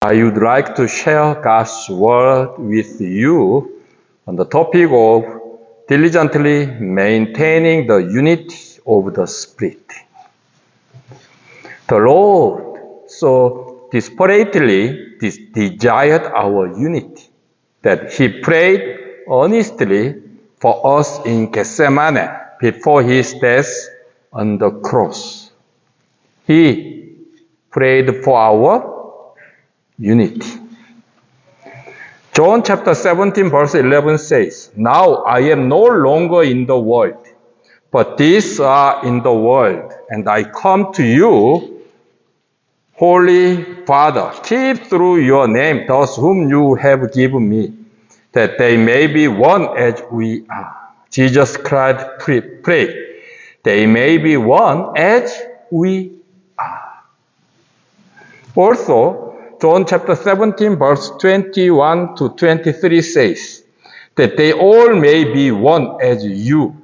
I would like to share God's word with you on the topic of diligently maintaining the unity of the Spirit. The Lord so desperately desired our unity that He prayed earnestly for us in Gethsemane before His death on the cross. He prayed for our unity. John chapter 17 verse 11 says, "Now I am no longer in the world, but these are in the world, and I come to you. Holy Father, keep through your name those whom you have given me, that they may be one as we are." Jesus Christ prayed, they may be one as we are. Also, John chapter 17 verse 21 to 23 says, that they all may be one as you,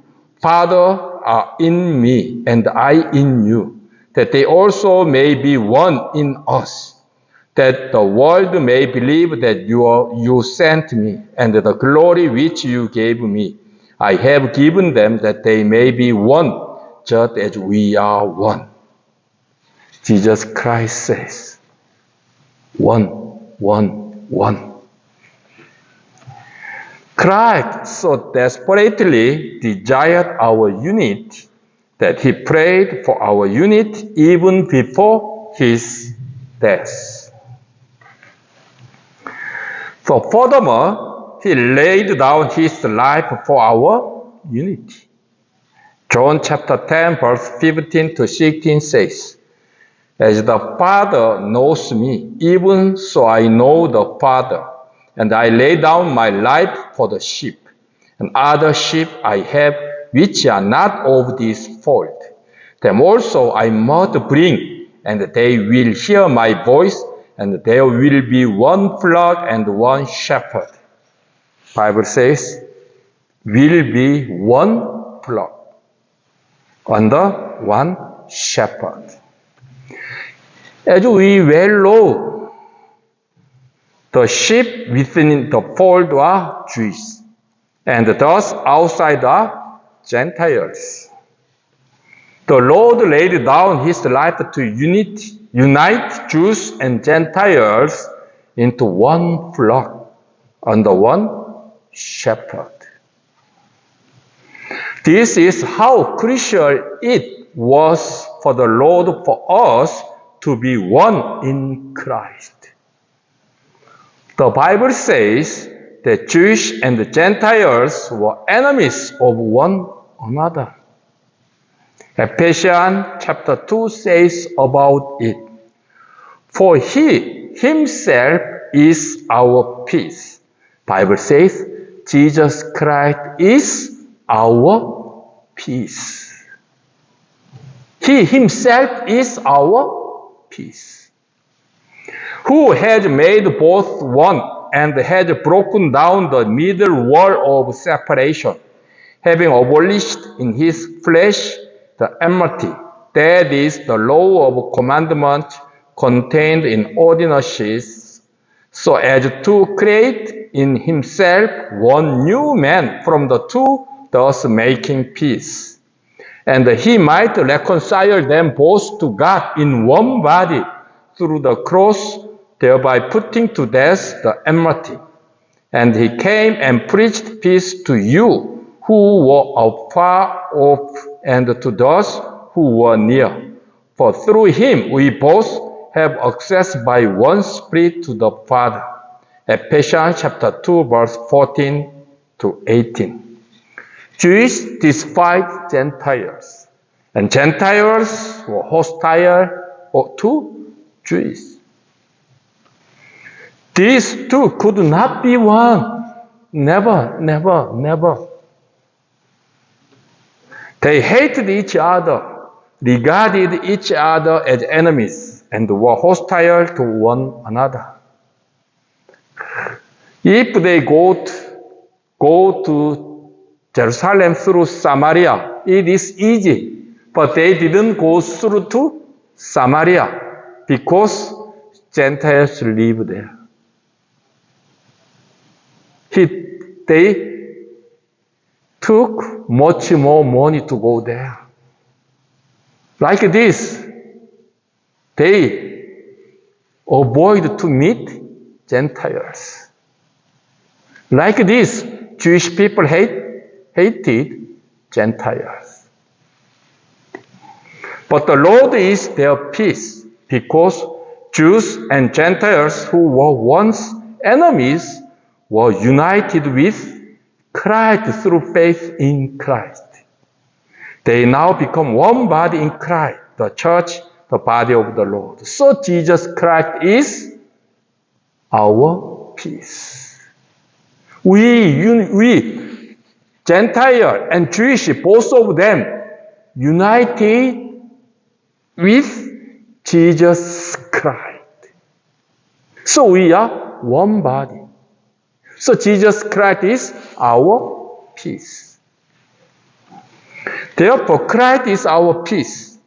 Father, are in me and I in you, that they also may be one in us, that the world may believe that you sent me, and the glory which you gave me, I have given them, that they may be one, just as we are one. Jesus Christ says, one, one, one. Christ so desperately desired our unity that He prayed for our unity even before His death. So furthermore, He laid down His life for our unity. John chapter 10 verse 15 to 16 says, "As the Father knows me, even so I know the Father, and I lay down my life for the sheep. And other sheep I have, which are not of this fold. Them also I must bring, and they will hear my voice, and there will be one flock and one shepherd." Bible says, will be one flock under one shepherd. As we well know, the sheep within the fold are Jews, and those outside are Gentiles. The Lord laid down His life to unite Jews and Gentiles into one flock under one shepherd. This is how crucial it was for the Lord for us to be one in Christ. The Bible says that Jews and the Gentiles were enemies of one another. Ephesians chapter 2 says about it, "For He Himself is our peace." Bible says Jesus Christ is our peace. He Himself is our peace, who has made both one and has broken down the middle wall of separation, having abolished in His flesh the enmity, that is, the law of commandment contained in ordinances, so as to create in Himself one new man from the two, thus making peace. And He might reconcile them both to God in one body through the cross, thereby putting to death the enmity. And He came and preached peace to you who were afar off, and to those who were near. For through Him we both have access by one Spirit to the Father. Ephesians chapter 2 verse 14 to 18. Jews despised Gentiles, and Gentiles were hostile to Jews. These two could not be one. Never, never, never. They hated each other, regarded each other as enemies, and were hostile to one another. If they go to Jerusalem through Samaria, it is easy, but they didn't go through to Samaria because Gentiles live there. They took much more money to go there. Like this, they avoid to meet Gentiles. Like this, Jewish people hated Gentiles. But the Lord is their peace, because Jews and Gentiles who were once enemies were united with Christ through faith in Christ. They now become one body in Christ, the church, the body of the Lord. So Jesus Christ is our peace. We Gentile and Jewish, both of them, united with Jesus Christ. So we are one body. So Jesus Christ is our peace. Therefore, Christ is our peace.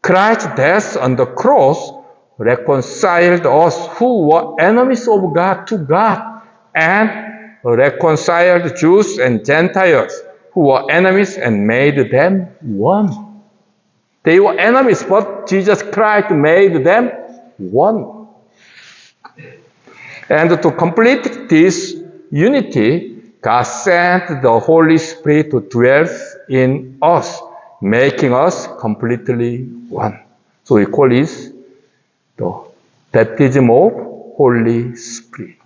Christ's death on the cross reconciled us who were enemies of God to God, and reconciled Jews and Gentiles who were enemies and made them one. They were enemies, but Jesus Christ made them one. And to complete this unity, God sent the Holy Spirit to dwell in us, making us completely one. So we call this the baptism of Holy Spirit.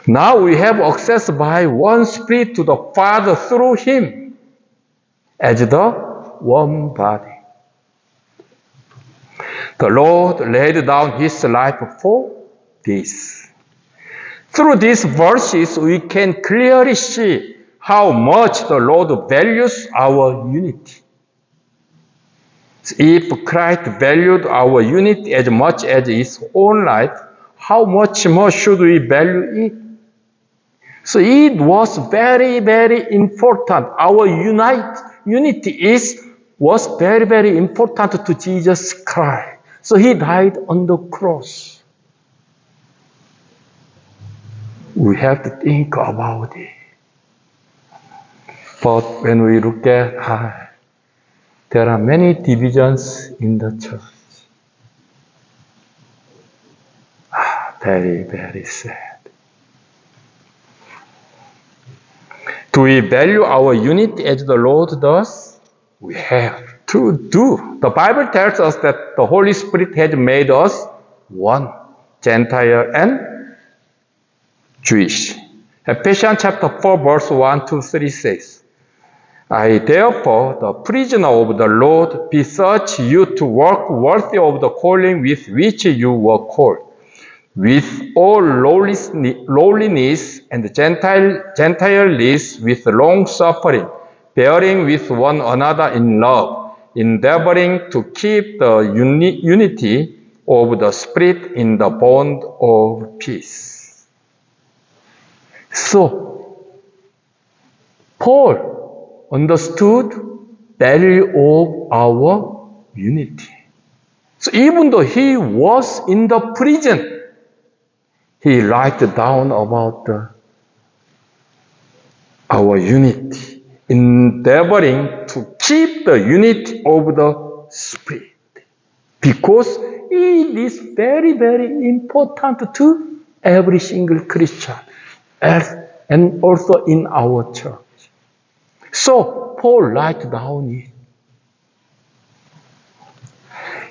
Now we have access by one Spirit to the Father through Him as the one body. The Lord laid down His life for this. Through these verses, we can clearly see how much the Lord values our unity. If Christ valued our unity as much as His own life, how much more should we value it? So it was very, very important. Our unity was very, very important to Jesus Christ. So He died on the cross. We have to think about it. But when we look at there are many divisions in the church. Very, very sad. Do we value our unity as the Lord does? We have to do. The Bible tells us that the Holy Spirit has made us one, Gentile and Jewish. Ephesians chapter 4, verse 1 to 3 says, I therefore, the prisoner of the Lord, beseech you to work worthy of the calling with which you were called, with all lowliness and gentileness, with long suffering, bearing with one another in love, endeavoring to keep the unity of the Spirit in the bond of peace. So, Paul understood value of our unity. So even though he was in the prison, he wrote down about our unity, endeavoring to keep the unity of the Spirit. Because it is very, very important to every single Christian, and also in our church. So Paul wrote down it.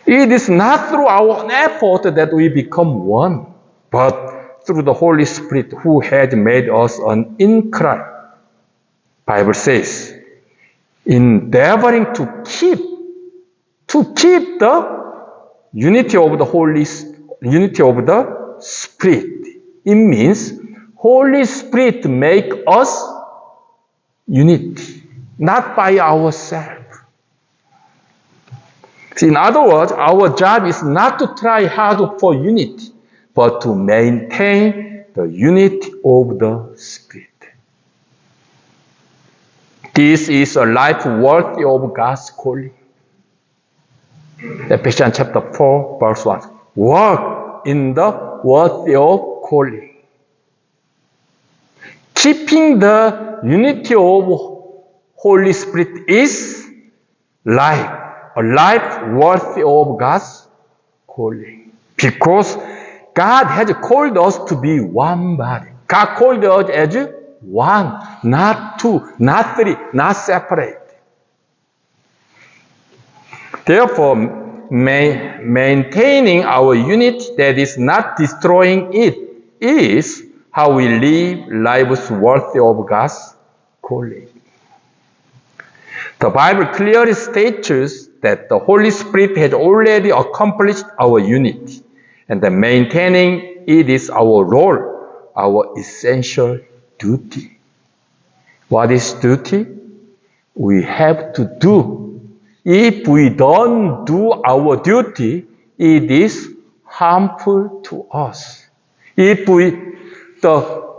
It is not through our own effort that we become one, but through the Holy Spirit who has made us one in Christ. Bible says, endeavoring to keep the unity of the Spirit. It means Holy Spirit make us unity, not by ourselves. In other words, our job is not to try hard for unity, but to maintain the unity of the Spirit. This is a life worthy of God's calling. Ephesians chapter 4, verse 1. work in the work of calling. Keeping the unity of Holy Spirit is life, a life worthy of God's calling. Because God has called us to be one body. God called us as one, not two, not three, not separate. Therefore, maintaining our unity that is not destroying it is how we live lives worthy of God's calling. The Bible clearly states that the Holy Spirit has already accomplished our unity, and that maintaining it is our role, our essential duty. What is duty? We have to do. If we don't do our duty, it is harmful to us. The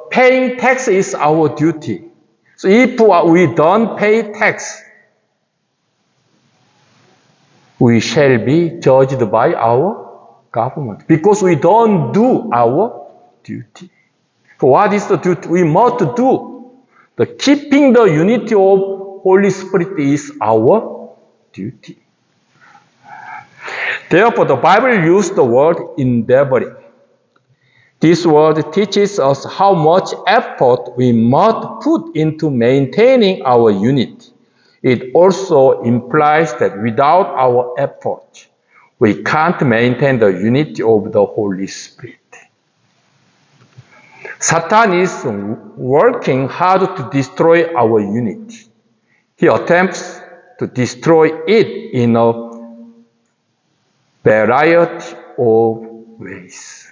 paying tax is our duty. So if we don't pay tax, we shall be judged by our government because we don't do our duty. So what is the duty we must do? The keeping the unity of Holy Spirit is our duty. Therefore, the Bible used the word endeavoring. This word teaches us how much effort we must put into maintaining our unity. It also implies that without our effort, we can't maintain the unity of the Holy Spirit. Satan is working hard to destroy our unity. He attempts to destroy it in a variety of ways.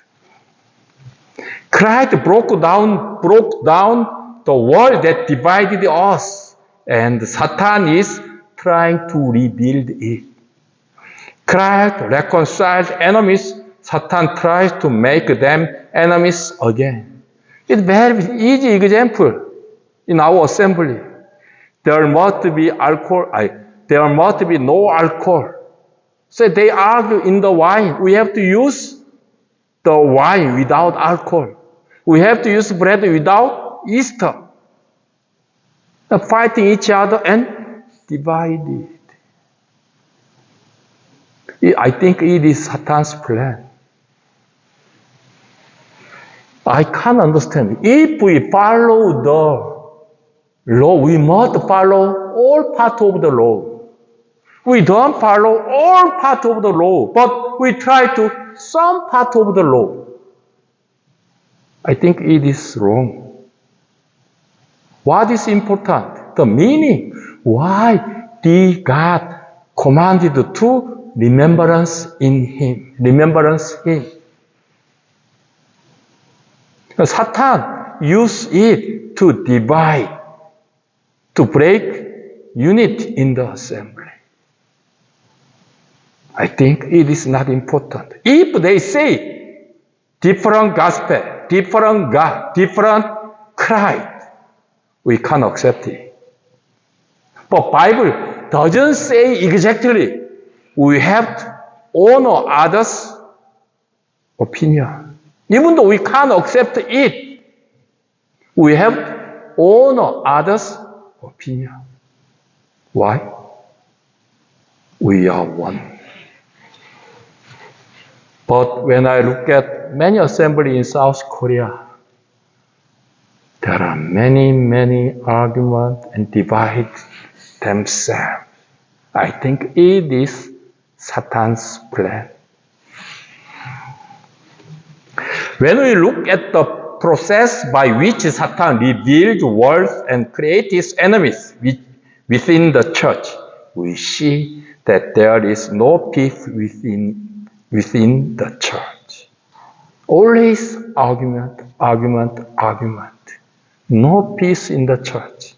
Christ broke down the wall that divided us, and Satan is trying to rebuild it. Christ reconciled enemies. Satan tries to make them enemies again. It's a very easy example in our assembly. There must be alcohol. There must be no alcohol. So they argue in the wine. We have to use the wine without alcohol. We have to use bread without yeast. Fighting each other and divided. I think it is Satan's plan. I can't understand. If we follow the law, we must follow all part of the law. We don't follow all part of the law, but we try to some part of the law. I think it is wrong. What is important? The meaning. Why did God commanded to remembrance in Him? Remembrance Him. Satan used it to divide, to break unity in the assembly. I think it is not important. If they say different gospel, different God, different Christ, we can't accept it. But Bible doesn't say exactly we have to honor others' opinion. Even though we can't accept it, we have to honor others' opinion. Why? We are one. But when I look at many assemblies in South Korea, there are many arguments and divide themselves. I think it is Satan's plan. When we look at the process by which Satan revealed words and created his enemies within the church, we see that there is no peace within the church. Always argument. No peace in the church.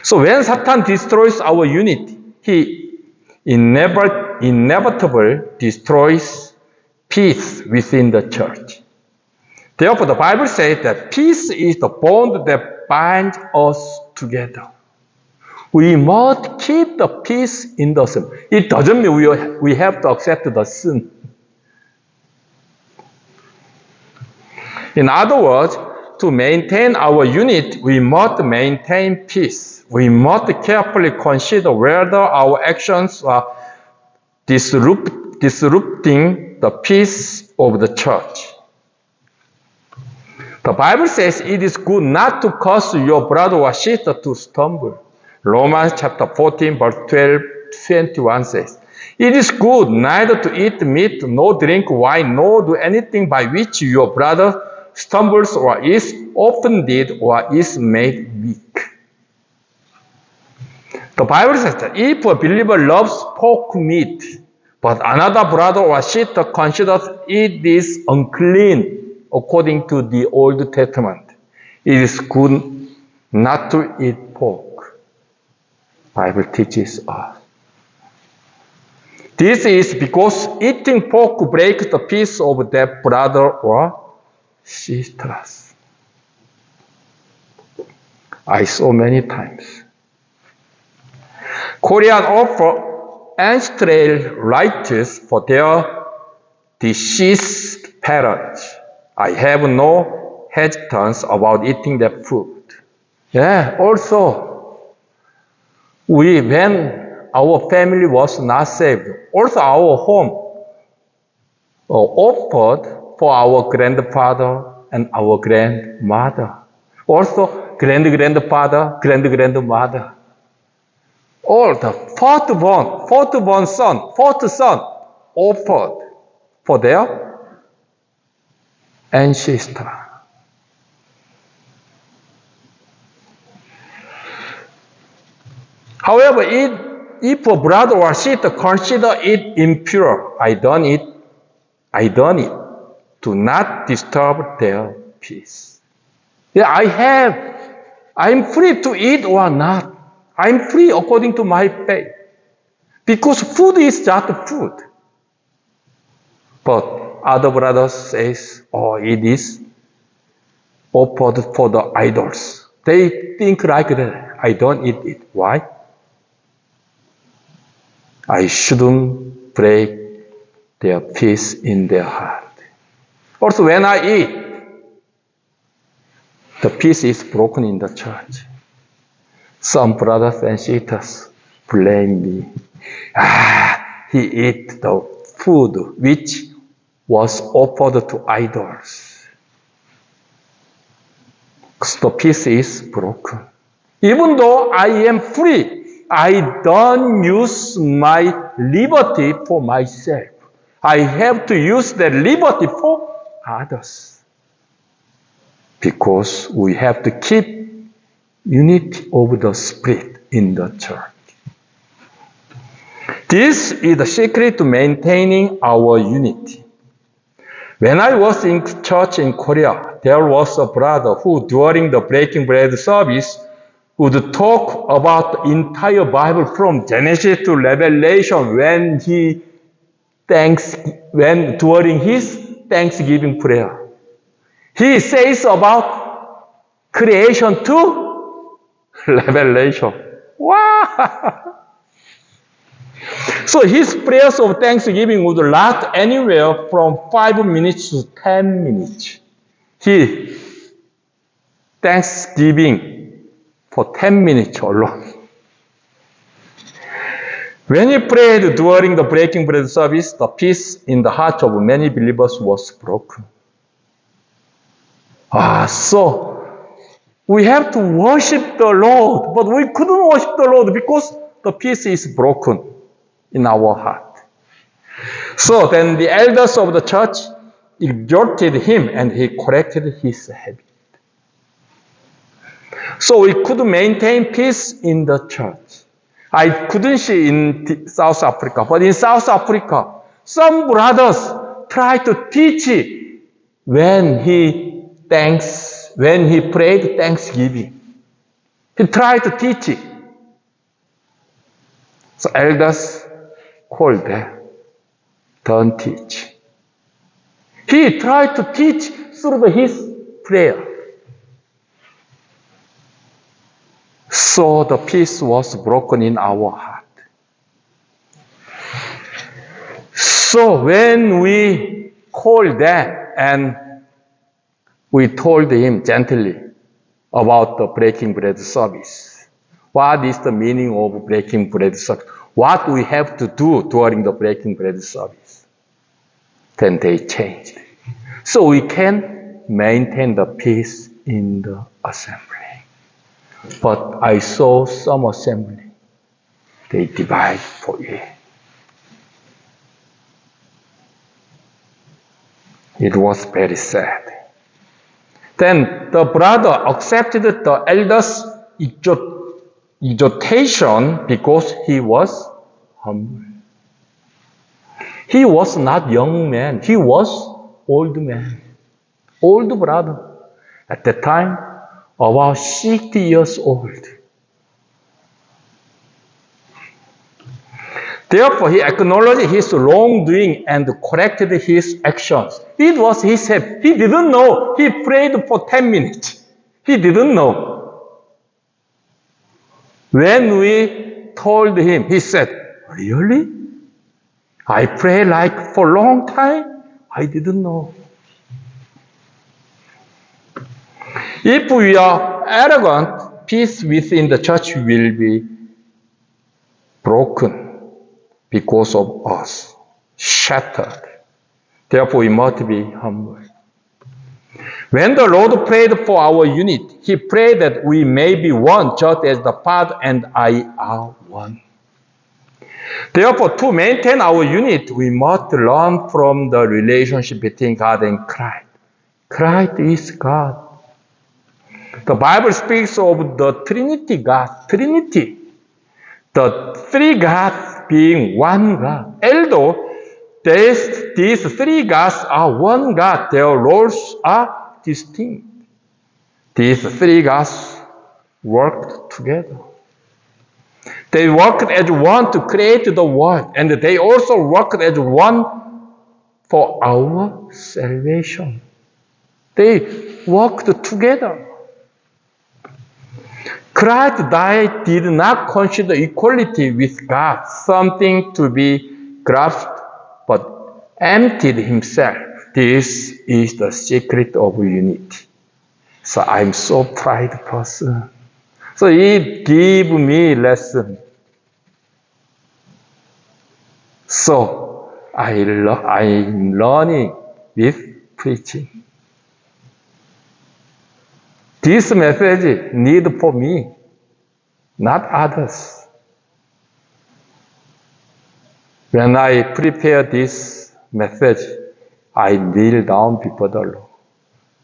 So when Satan destroys our unity, he inevitably destroys peace within the church. Therefore, the Bible says that peace is the bond that binds us together. We must keep the peace in the sin. It doesn't mean we have to accept the sin. In other words, to maintain our unity, we must maintain peace. We must carefully consider whether our actions are disrupting the peace of the church. The Bible says it is good not to cause your brother or sister to stumble. Romans chapter 14, verse 12, 21 says, it is good neither to eat meat, nor drink wine, nor do anything by which your brother stumbles or is offended or is made weak. The Bible says that if a believer loves pork meat, but another brother or sister considers it is unclean, according to the Old Testament, it is good not to eat pork. The Bible teaches us. This is because eating pork breaks the peace of that brother or sisters. I saw many times. Koreans offer ancestral rites for their deceased parents. I have no hesitance about eating that food. Yeah, also, when our family was not saved, also our home offered for our grandfather and our grandmother. Also, great-grandfather, great-grandmother. All the fourth son offered for their ancestor. However, if a brother or sister consider it impure, I done it to not disturb their peace. Yeah, I'm free to eat or not. I'm free according to my faith. Because food is just food. But other brothers says, it is offered for the idols. They think like that. I don't eat it. Why? I shouldn't break their peace in their heart. Also, when I eat, the peace is broken in the church. Some brothers and sisters blame me. He ate the food which was offered to idols. So the peace is broken. Even though I am free, I don't use my liberty for myself. I have to use that liberty for others. Because we have to keep unity of the Spirit in the church. This is the secret to maintaining our unity. When I was in church in Korea, there was a brother who, during the breaking bread service, would talk about the entire Bible from Genesis to Revelation during his Thanksgiving prayer. He says about creation to Revelation. Wow! So his prayers of thanksgiving would last anywhere from 5 minutes to 10 minutes. He thanksgiving for 10 minutes alone. When he prayed during the breaking bread service, the peace in the hearts of many believers was broken. So we have to worship the Lord, but we couldn't worship the Lord because the peace is broken in our heart. So then the elders of the church exhorted him and he corrected his habit. So we could maintain peace in the church. I couldn't see in South Africa, but in South Africa, some brothers try to teach when he prayed thanksgiving. He tried to teach it. So elders called them, don't teach. He tried to teach through his prayer. So the peace was broken in our heart. So when we call them and we told him gently about the breaking bread service. What is the meaning of breaking bread service? What we have to do during the breaking bread service? Then they changed. So we can maintain the peace in the assembly. But I saw some assembly, they divide for you. It was very sad. Then the brother accepted the elders' exhortation because he was humble. He was not young man, he was old man, old brother. At that time, about 60 years old. Therefore, he acknowledged his wrongdoing and corrected his actions. It was his help. He didn't know. He prayed for 10 minutes. He didn't know. When we told him, he said, really? I pray like for a long time? I didn't know. If we are arrogant, peace within the church will be broken because of us, shattered. Therefore, we must be humble. When the Lord prayed for our unity, He prayed that we may be one, just as the Father and I are one. Therefore, to maintain our unity, we must learn from the relationship between God and Christ. Christ is God. The Bible speaks of the Trinity God, Trinity. The three gods being one God. Although these three gods are one God, their roles are distinct. These three gods worked together. They worked as one to create the world, and they also worked as one for our salvation. They worked together. Christ did not consider equality with God something to be grasped, but emptied himself. This is the secret of unity. So I'm so prideful person. So it gave me lesson. So I'm learning with preaching. This message need for me, not others. When I prepare this message, I kneel down before the Lord.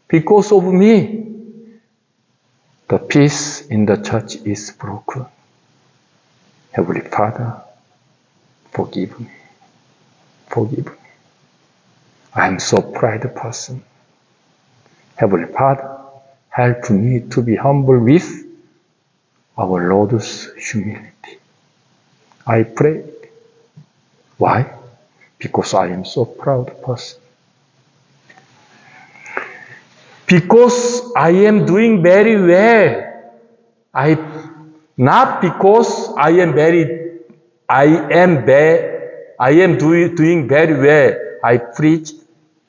Because of me, the peace in the church is broken. Heavenly Father, forgive me. Forgive me. I am so prideful person. Heavenly Father, help me to be humble with our Lord's humility. I pray. Why? Because I am so proud person. Because I am doing very well. Not because I am doing very well. I preached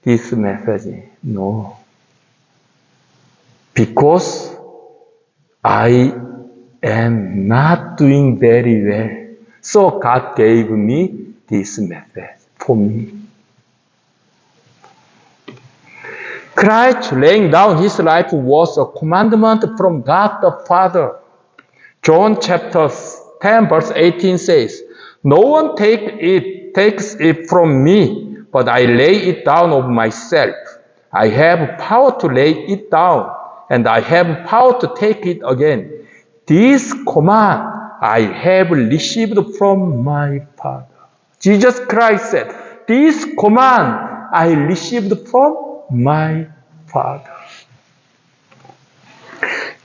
this message. No. Because I am not doing very well. So God gave me this message for me. Christ laying down his life was a commandment from God the Father. John chapter 10 verse 18 says, no one takes it from me, but I lay it down of myself. I have power to lay it down, and I have power to take it again. This command I have received from my Father. Jesus Christ said, this command I received from my Father.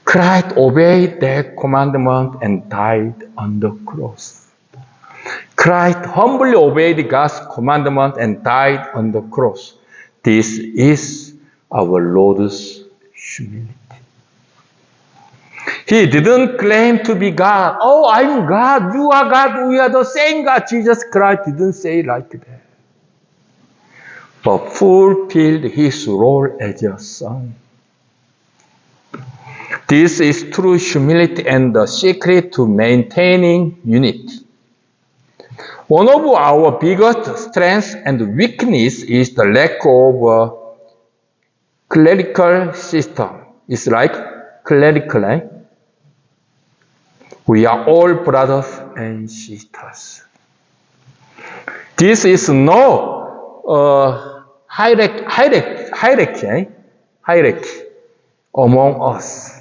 Christ obeyed that commandment and died on the cross. Christ humbly obeyed God's commandment and died on the cross. This is our Lord's humility. He didn't claim to be God. Oh, I'm God, you are God, we are the same God. Jesus Christ didn't say like that. But fulfilled his role as a son. This is true humility and the secret to maintaining unity. One of our biggest strengths and weakness is the lack of a clerical system. It's like clerical, eh? We are all brothers and sisters. This is no hierarchy among us.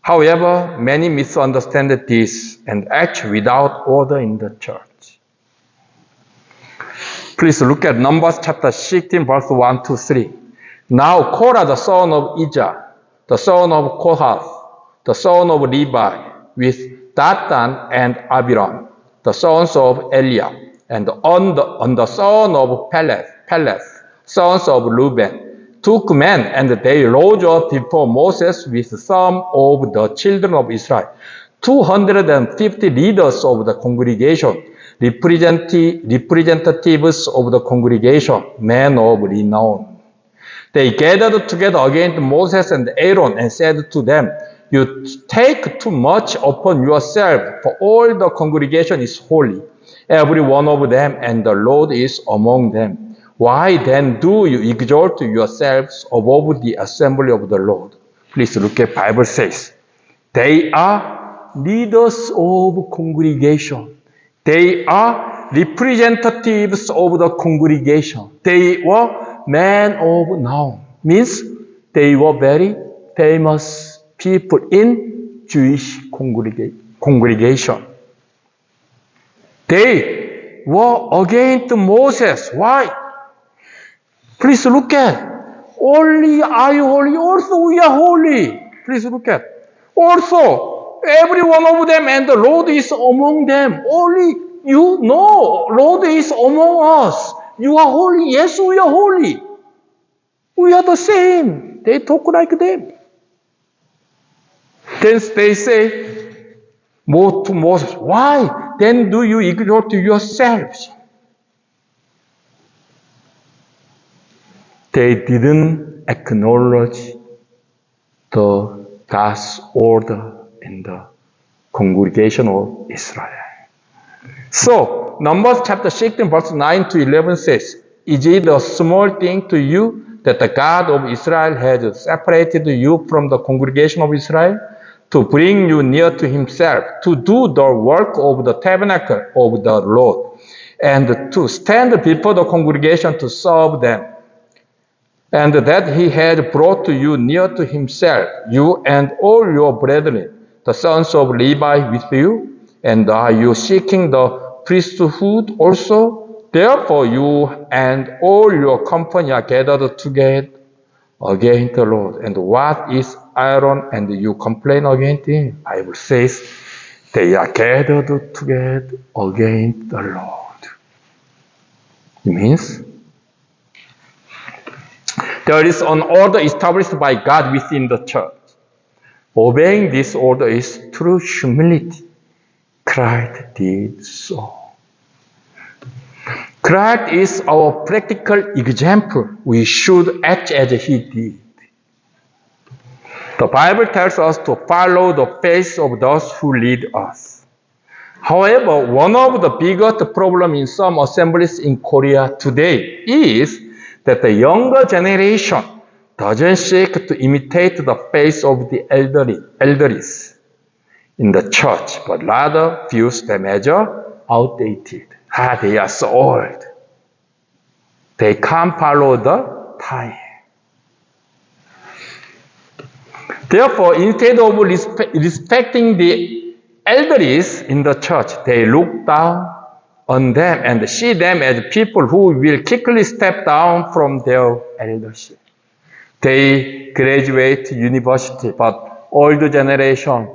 However, many misunderstand this and act without order in the church. Please look at Numbers chapter 16, verse 1 to 3. Now Korah, the son of Izhar, the son of Kohath, the son of Levi, with Dathan and Abiram, the sons of Eliab, and on the son of Peleth, sons of Reuben, took men, and they rose up before Moses with some of the children of Israel, 250 leaders of the congregation, representatives of the congregation, men of renown. They gathered together against Moses and Aaron and said to them, "You take too much upon yourself, for all the congregation is holy, every one of them, and the Lord is among them. Why then do you exalt yourselves above the assembly of the Lord?" Please look at Bible says. They are leaders of congregation. They are representatives of the congregation. They were men of renown. Means they were very famous people in Jewish congregation. They were against Moses. Why? Please look at. Only are you holy? Also we are holy. Please look at. Also, every one of them, and the Lord is among them. Only you know, Lord is among us. You are holy. Yes, we are holy. We are the same. They talk like them. Then they say more to Moses, "Why then do you exalt yourselves?" They didn't acknowledge the God's order in the congregation of Israel. So, Numbers chapter 16, verse 9 to 11 says, "Is it a small thing to you that the God of Israel has separated you from the congregation of Israel, to bring you near to himself, to do the work of the tabernacle of the Lord, and to stand before the congregation to serve them? And that he had brought you near to himself, you and all your brethren, the sons of Levi with you? And are you seeking the priesthood also? Therefore you and all your company are gathered together against the Lord. And what is Aaron? And you complain against him." Bible says, they are gathered together against the Lord. It means there is an order established by God within the church. Obeying this order is true humility. Christ did so. Christ is our practical example. We should act as he did. The Bible tells us to follow the pace of those who lead us. However, one of the biggest problems in some assemblies in Korea today is that the younger generation doesn't seek to imitate the pace of the elders in the church, but rather views them as outdated. They are so old. They can't follow the time. Therefore, instead of respecting the elders in the church, they look down on them and see them as people who will quickly step down from their eldership. They graduate university, but older generation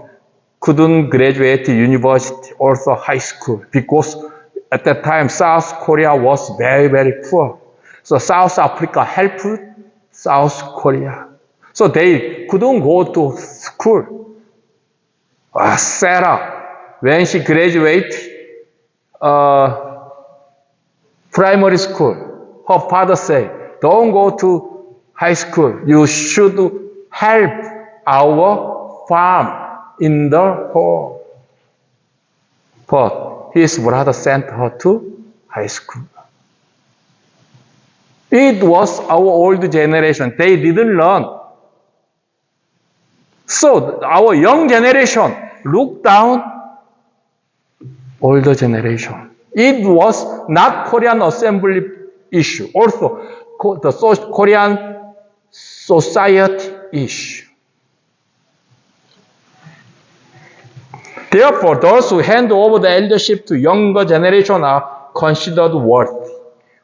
couldn't graduate university, also high school, because at that time South Korea was very, very poor. So South Africa helped South Korea. So they couldn't go to school. Sarah, when she graduated primary school, her father said, "Don't go to high school. You should help our farm in the home. But his brother sent her to high school. It was our old generation. They didn't learn. So our young generation looked down older generation. It was not Korean assembly issue. Also, the Korean society issue. Therefore, those who hand over the eldership to younger generation are considered worthy,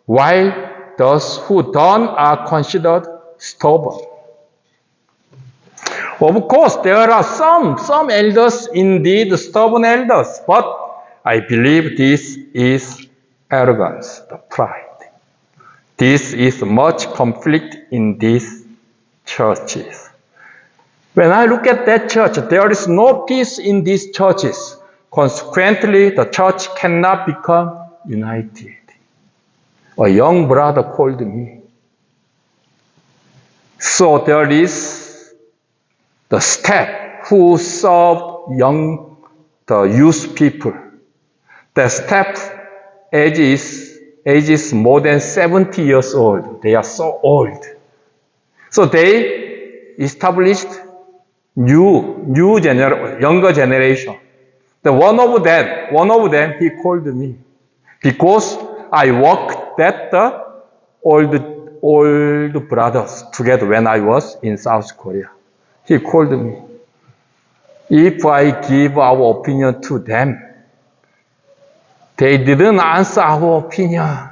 while those who don't are considered stubborn. Of course, there are some elders, indeed stubborn elders, but I believe this is arrogance, the pride. This is much conflict in these churches. When I look at that church, there is no peace in these churches. Consequently, the church cannot become united. A young brother called me. So there is the staff who serve the youth people. The staff age is more than 70 years old. They are so old. So they established younger generation. One of them, he called me because I worked at the old brothers together when I was in South Korea. He called me. If I give our opinion to them, they didn't answer our opinion.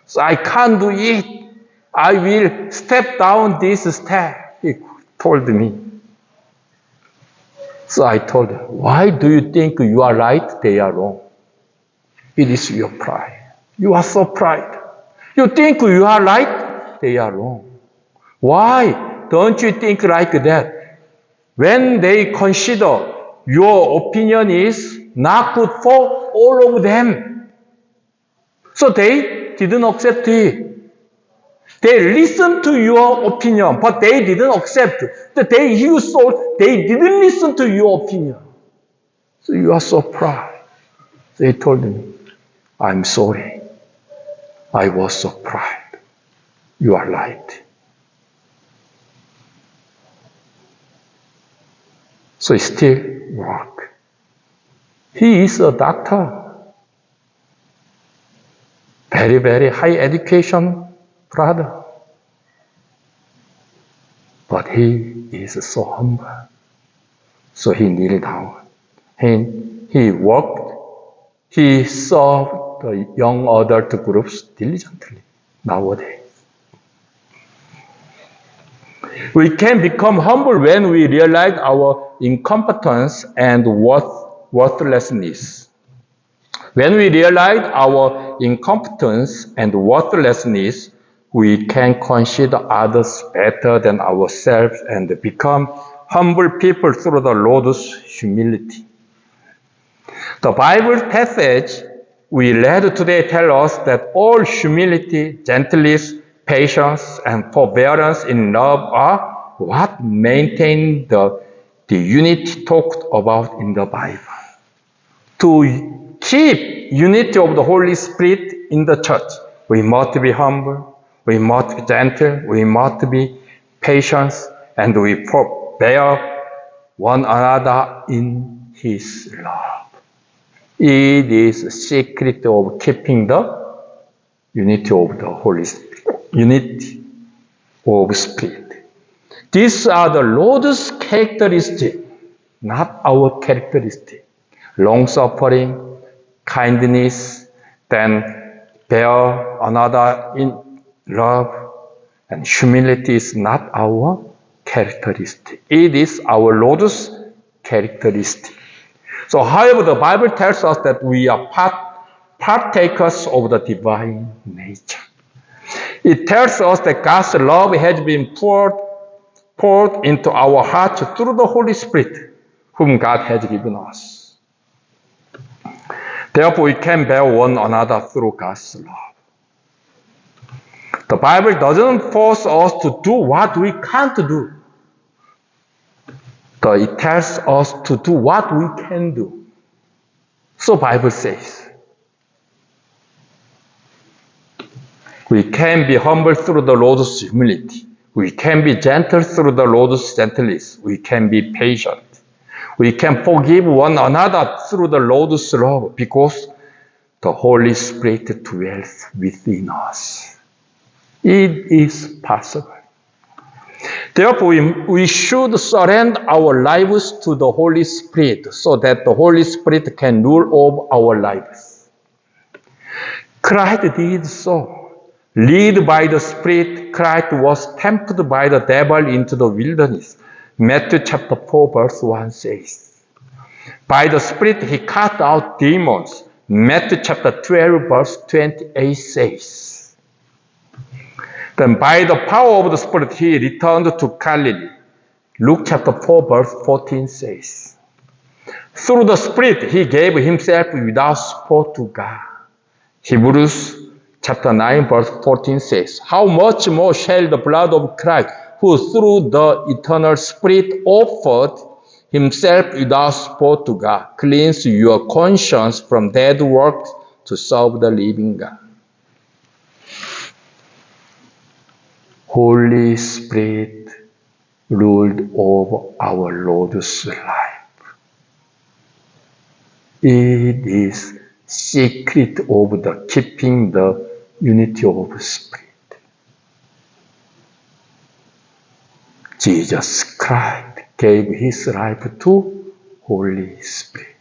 So I can't do it. I will step down this step, he told me. So I told him, why do you think you are right, they are wrong? It is your pride. You are so proud. You think you are right, they are wrong. Why don't you think like that? When they consider your opinion is not good for all of them. So they didn't accept it. They listened to your opinion, but they didn't accept. They didn't listen to your opinion. So you are so proud. They told me, I'm sorry. I was so proud. You are right. So he still work. He is a doctor. Very, very high education brother. But he is so humble. So he kneeled down. And he worked. He served the young adult groups diligently nowadays. We can become humble when we realize our incompetence and worthlessness. When we realize our incompetence and worthlessness, we can consider others better than ourselves and become humble people through the Lord's humility. The Bible passage we read today tells us that all humility, gentleness, patience, and forbearance in love are what maintain the unity talked about in the Bible. To keep unity of the Holy Spirit in the church, we must be humble, we must be gentle, we must be patient, and we forbear one another in His love. It is a secret of keeping the unity of the Holy Spirit, unity of Spirit. These are the Lord's characteristics, not our characteristics. Long-suffering, kindness, then bear another in love, and humility is not our characteristic. It is our Lord's characteristic. So, however, the Bible tells us that we are partakers of the divine nature. It tells us that God's love has been poured into our hearts through the Holy Spirit, whom God has given us. Therefore, we can bear one another through God's love. The Bible doesn't force us to do what we can't do. It tells us to do what we can do. So Bible says, we can be humble through the Lord's humility. We can be gentle through the Lord's gentleness. We can be patient. We can forgive one another through the Lord's love because the Holy Spirit dwells within us. It is possible. Therefore, we should surrender our lives to the Holy Spirit so that the Holy Spirit can rule over our lives. Christ did so. Led by the Spirit, Christ was tempted by the devil into the wilderness. Matthew chapter 4 verse 1 says. By the Spirit, he cast out demons. Matthew chapter 12 verse 28 says. Then by the power of the Spirit, he returned to Galilee. Luke chapter 4 verse 14 says. Through the Spirit, he gave himself without spot to God. Hebrews chapter 9 verse 14 says, how much more shall the blood of Christ, who through the eternal Spirit offered himself without spot to God, cleanse your conscience from dead works to serve the living God. Holy Spirit ruled over our Lord's life. It is secret of the keeping the unity of the Spirit. Jesus Christ gave his life to Holy Spirit.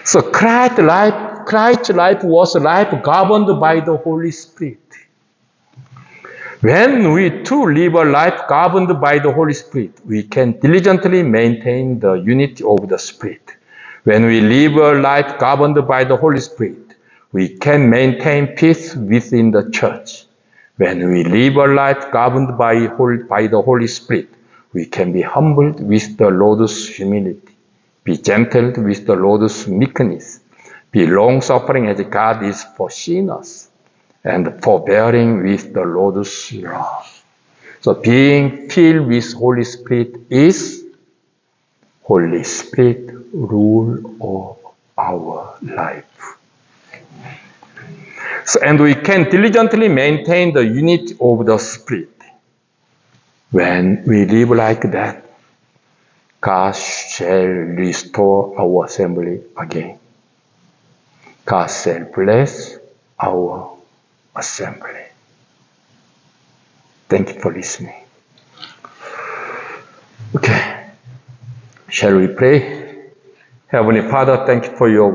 So Christ's life was a life governed by the Holy Spirit. When we too live a life governed by the Holy Spirit, we can diligently maintain the unity of the Spirit. When we live a life governed by the Holy Spirit, we can maintain peace within the church. When we live a life governed by the Holy Spirit, we can be humbled with the Lord's humility, be gentle with the Lord's meekness, be long-suffering as God is for sinners, and forbearing with the Lord's love. So being filled with Holy Spirit is Holy Spirit rule of our life. So, and we can diligently maintain the unity of the Spirit. When we live like that, God shall restore our assembly again. God shall bless our assembly. Thank you for listening. Okay. Shall we pray? Heavenly Father, thank you for your word.